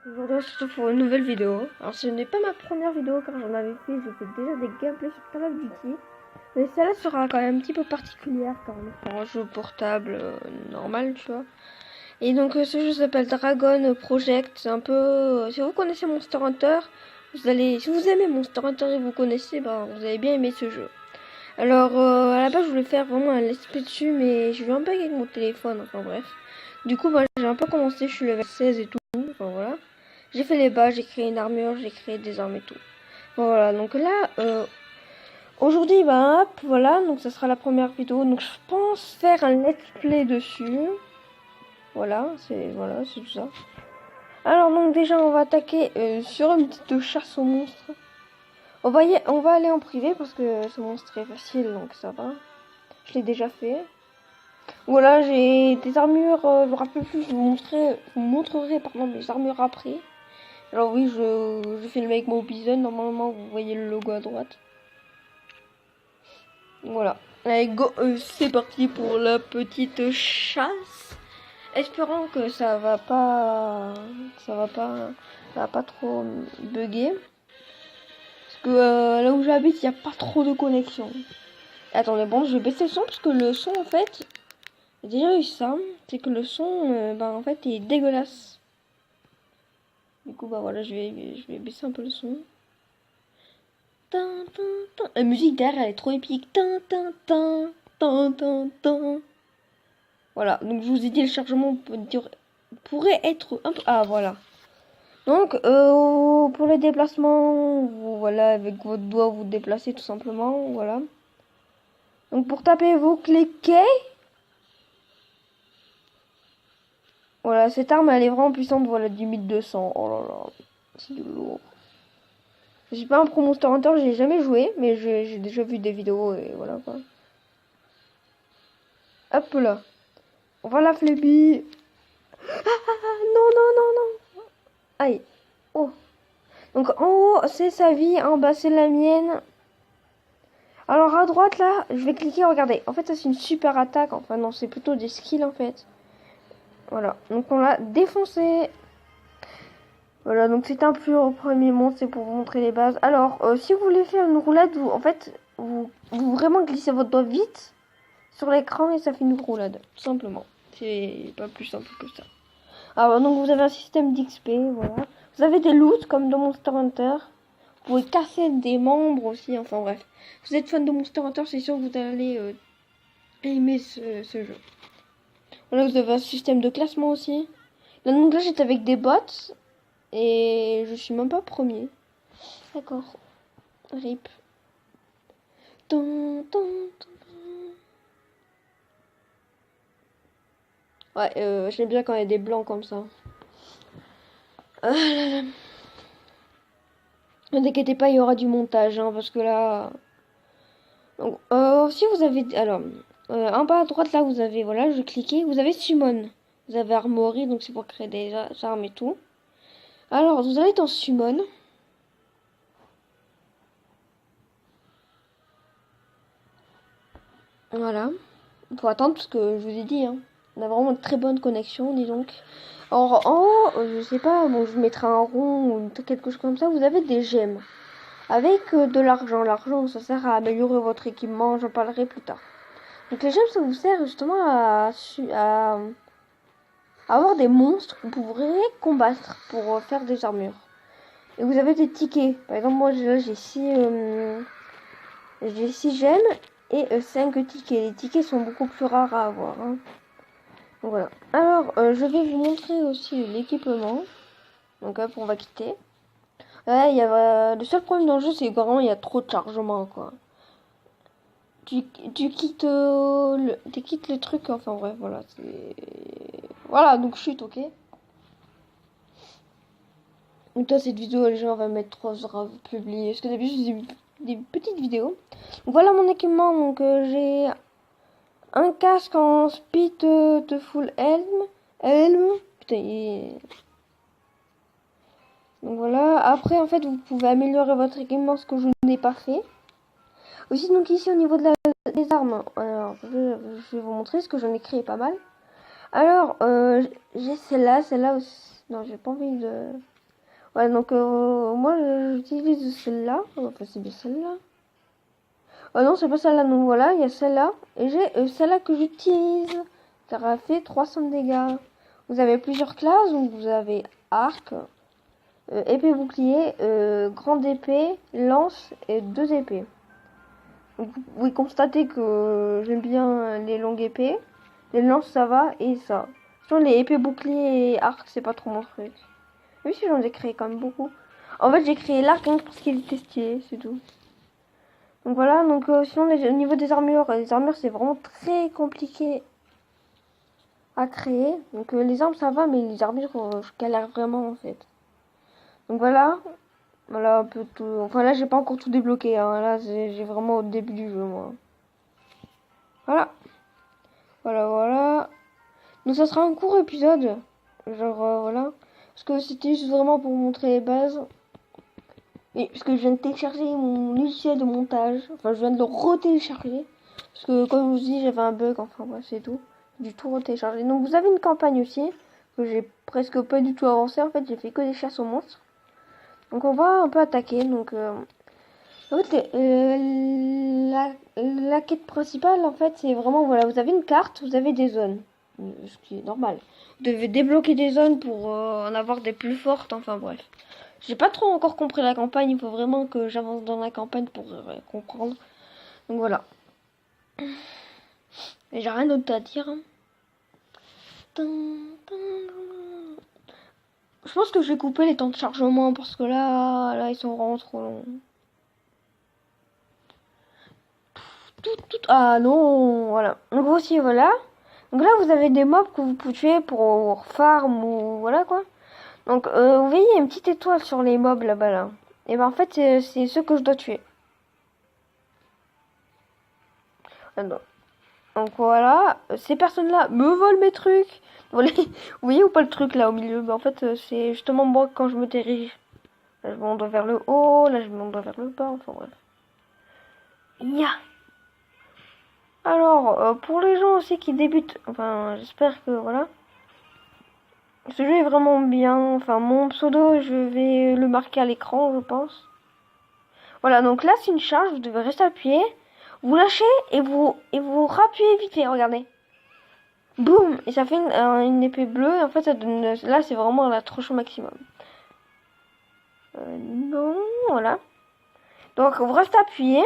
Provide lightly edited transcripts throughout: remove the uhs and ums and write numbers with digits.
Aujourd'hui on se retrouve pour une nouvelle vidéo. Alors ce n'est pas ma première vidéo car j'en avais fait, j'ai fait déjà des gameplays sur Call of Duty. Mais celle-là sera quand même un petit peu particulière car on est sur un jeu portable normal, tu vois. Et donc ce jeu s'appelle Dragon Project. C'est un peu... si vous connaissez Monster Hunter, vous allez... Si vous aimez Monster Hunter et vous connaissez, bah, vous allez bien aimer ce jeu. Alors à la base je voulais faire vraiment un let's play dessus mais j'ai eu un bug avec mon téléphone, enfin bref. Du coup bah, j'ai un peu commencé, je suis level 16 et tout, enfin voilà. J'ai fait les bas, j'ai créé une armure, j'ai créé des armes et tout. Bon, voilà, donc là, aujourd'hui, bah hop, voilà, donc ça sera la première vidéo. Donc je pense faire un let's play dessus. Voilà, c'est tout ça. Alors donc déjà, on va attaquer sur une petite chasse aux monstres. On va aller en privé parce que ce monstre est facile, donc ça va. Je l'ai déjà fait. Voilà, j'ai des armures, je me rappelle plus, je vous montrerai pardon, mes armures après. Alors oui, je filme avec mon bison, normalement vous voyez le logo à droite. Voilà. Allez, go, c'est parti pour la petite chasse. Espérons que ça va pas trop bugger. Parce que là où j'habite, il n'y a pas trop de connexion. Attendez, bon, je vais baisser le son parce que le son en fait, j'ai déjà eu ça, c'est que le son, en fait, il est dégueulasse. Du coup, bah voilà, je vais baisser un peu le son. La musique derrière elle est trop épique. Voilà, donc je vous ai dit le chargement pourrait être un peu... Ah voilà. Donc pour les déplacements, voilà, avec votre doigt vous déplacez tout simplement, voilà. Donc pour taper vous cliquez. Voilà, cette arme elle est vraiment puissante, voilà, du 1200. Oh là là, c'est du lourd. Je suis pas un pro Monster Hunter, j'ai jamais joué, mais j'ai déjà vu des vidéos et voilà quoi. Hop là. Voilà Flebi. Non, non, non, non. Aïe. Oh. Donc en haut, c'est sa vie, en bas, c'est la mienne. Alors à droite, là, je vais cliquer, regardez. En fait, ça, c'est une super attaque. Enfin, non, c'est plutôt des skills, en fait. Voilà. Donc on l'a défoncé. Voilà, donc c'est un pur premier monstre, c'est pour vous montrer les bases. Alors, si vous voulez faire une roulade, vous vraiment glissez votre doigt vite sur l'écran et ça fait une roulade. Tout simplement. C'est pas plus simple que ça. Alors, donc vous avez un système d'XP, voilà. Vous avez des loots comme dans Monster Hunter. Vous pouvez casser des membres aussi, enfin bref. Si vous êtes fan de Monster Hunter, c'est sûr que vous allez aimer ce jeu. Voilà, vous avez un système de classement aussi. Là, donc là, j'étais avec des bots. Et je suis même pas premier. D'accord. RIP. Ouais, j'aime bien quand il y a des blancs comme ça. Ah là là. Ne t'inquiétez pas, il y aura du montage, hein, parce que là... Donc, si vous avez... Alors, en bas à droite, là, vous avez... Voilà, je cliquais. Vous avez Summon. Vous avez Armory, donc c'est pour créer des armes et tout. Alors, vous allez dans Summon. Voilà. Il faut attendre, parce que je vous ai dit, hein, on a vraiment une très bonne connexion, dis donc. Alors, en haut, je sais pas, bon, je vous mettrai un rond ou quelque chose comme ça. Vous avez des gemmes. Avec de l'argent. L'argent, ça sert à améliorer votre équipement. J'en parlerai plus tard. Donc les gemmes, ça vous sert justement à avoir des monstres que vous pourrez combattre pour faire des armures. Et vous avez des tickets. Par exemple, moi j'ai 6 gemmes et 5 tickets. Les tickets sont beaucoup plus rares à avoir. Hein. Donc voilà. Alors, je vais vous montrer aussi l'équipement. Donc hop, on va quitter. Ouais, le seul problème dans le jeu, c'est vraiment il y a trop de chargement, quoi. Tu quittes tu quittes le truc, enfin bref, voilà, voilà, donc chute, ok. Donc toi, cette vidéo, les gens vont mettre 3 heures à publier, parce que d'habitude, c'est des petites vidéos. Donc voilà mon équipement, donc j'ai un casque en speed de full helm, putain, donc voilà, après, en fait, vous pouvez améliorer votre équipement, ce que je n'ai pas fait. Aussi, donc ici, au niveau des armes, alors, je vais vous montrer ce que j'en ai créé pas mal. Alors, j'ai celle-là aussi. Non, j'ai pas envie de... Ouais, donc moi j'utilise celle-là. Enfin, c'est bien celle-là. Non, c'est pas celle-là. Donc voilà, il y a celle-là. Et j'ai celle-là que j'utilise. Car elle fait 300 dégâts. Vous avez plusieurs classes. Donc vous avez arc, épée bouclier, grande épée, lance et 2 épées. Donc, vous pouvez constater que j'aime bien les longues épées. Les lances ça va et ça. Sinon les épées bouclier et arc c'est pas trop mon truc. Même si j'en ai créé quand même beaucoup. En fait j'ai créé l'arc parce qu'il était stylé, c'est tout. Donc voilà, donc sinon au niveau des armures c'est vraiment très compliqué à créer. Donc les armes ça va mais les armures je galère vraiment en fait. Donc voilà. Voilà un peu tout. Enfin là j'ai pas encore tout débloqué, hein. Là j'ai vraiment au début du jeu moi. Voilà. Voilà. Donc ça sera un court épisode. Genre voilà. Parce que c'était juste vraiment pour montrer les bases. Et parce que je viens de télécharger mon logiciel de montage. Enfin je viens de le retélécharger. Parce que comme je vous dis j'avais un bug. Enfin bref c'est tout. J'ai tout retéléchargé. Donc vous avez une campagne aussi. Que j'ai presque pas du tout avancé. En fait j'ai fait que des chasses aux monstres. Donc on va un peu attaquer. Donc en fait la quête principale en fait c'est vraiment voilà. Vous avez une carte. Vous avez des zones. Ce qui est normal. Vous devez débloquer des zones pour en avoir des plus fortes. Enfin bref. J'ai pas trop encore compris la campagne. Il faut vraiment que j'avance dans la campagne pour comprendre. Donc voilà. Et j'ai rien d'autre à dire. Je pense que je vais couper les temps de chargement parce que là ils sont vraiment trop longs. Ah non, voilà. Donc aussi voilà. Donc là vous avez des mobs que vous pouvez tuer pour farm ou voilà quoi. Donc vous voyez une petite étoile sur les mobs là-bas là. Et ben en fait c'est ceux que je dois tuer. Donc voilà, ces personnes-là me volent mes trucs. Voilà. Vous voyez ou pas le truc là au milieu? En fait c'est justement moi quand je me dirige. Là je monte vers le haut, là je monte vers le bas, enfin bref. Ya. Alors pour les gens aussi qui débutent, enfin j'espère que voilà. Ce jeu est vraiment bien. Enfin, mon pseudo, je vais le marquer à l'écran, je pense. Voilà, donc là, c'est une charge. Vous devez rester appuyé. Vous lâchez et vous rappuyez vite fait. Regardez. Boum. Et ça fait une épée bleue. Et en fait, ça donne, là, c'est vraiment la tranche au maximum. Non, voilà. Donc, vous restez appuyé.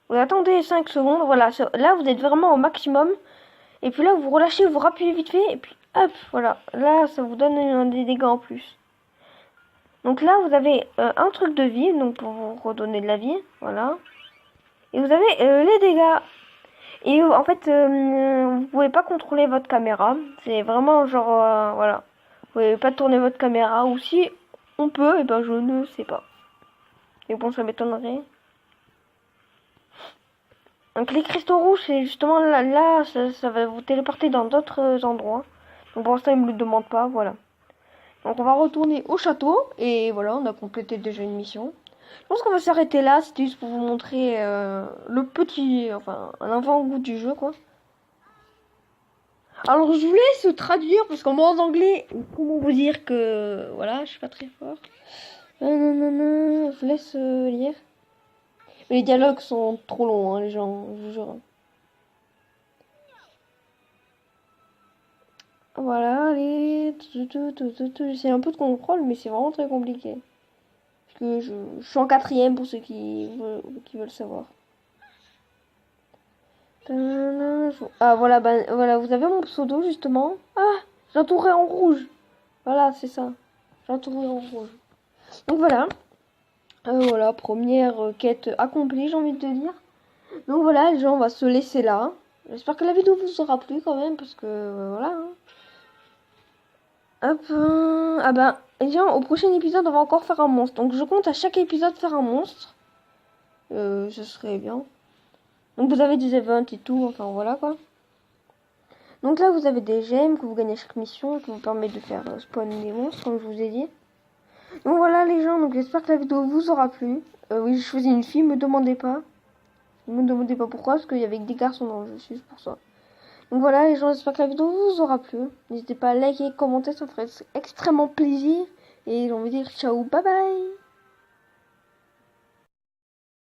Vous attendez 5 secondes. Voilà, là, vous êtes vraiment au maximum. Et puis là, vous relâchez, vous rappuyez vite fait. Et puis, hop, voilà. Là, ça vous donne des dégâts en plus. Donc là, vous avez un truc de vie, donc pour vous redonner de la vie, voilà. Et vous avez les dégâts. Et en fait, vous pouvez pas contrôler votre caméra. C'est vraiment genre, voilà. Vous pouvez pas tourner votre caméra. Ou si on peut, et ben je ne sais pas. Et bon, ça m'étonnerait. Donc les cristaux rouges, c'est justement là ça va vous téléporter dans d'autres endroits. Donc pour l'instant, ils me le demandent pas, voilà. Donc on va retourner au château. Et voilà, on a complété déjà une mission. Je pense qu'on va s'arrêter là. C'était juste pour vous montrer le petit... Enfin, un avant-goût du jeu, quoi. Alors je vous laisse traduire, parce qu'en mot anglais, comment vous dire que... Voilà, je suis pas très fort. Je vous laisse lire. Mais les dialogues sont trop longs, hein, les gens, je vous jure. Voilà, allez... J'essaie un peu de contrôle, mais c'est vraiment très compliqué. Parce que je suis en 4ème pour ceux qui veulent savoir. Ah voilà, voilà, vous avez mon pseudo justement. Ah, j'entourais en rouge. Voilà, c'est ça. J'entourais en rouge. Donc voilà. Voilà, première quête accomplie, j'ai envie de te dire. Donc voilà, les gens, on va se laisser là. J'espère que la vidéo vous aura plu quand même, parce que voilà. Hop. Ah ben, les gens, au prochain épisode, on va encore faire un monstre. Donc je compte à chaque épisode faire un monstre. Ce serait bien. Donc vous avez des events et tout, enfin voilà quoi. Donc là vous avez des gemmes que vous gagnez à chaque mission qui vous permet de faire spawn des monstres comme je vous ai dit. Donc voilà les gens, donc j'espère que la vidéo vous aura plu. Oui j'ai choisi une fille, me demandez pas. Ne me demandez pas pourquoi, parce qu'il y avait que des garçons dans le jeu, c'est juste pour ça. Donc voilà les gens, j'espère que la vidéo vous aura plu. N'hésitez pas à liker, commenter, ça me ferait extrêmement plaisir. Et j'ai envie de dire ciao, bye bye.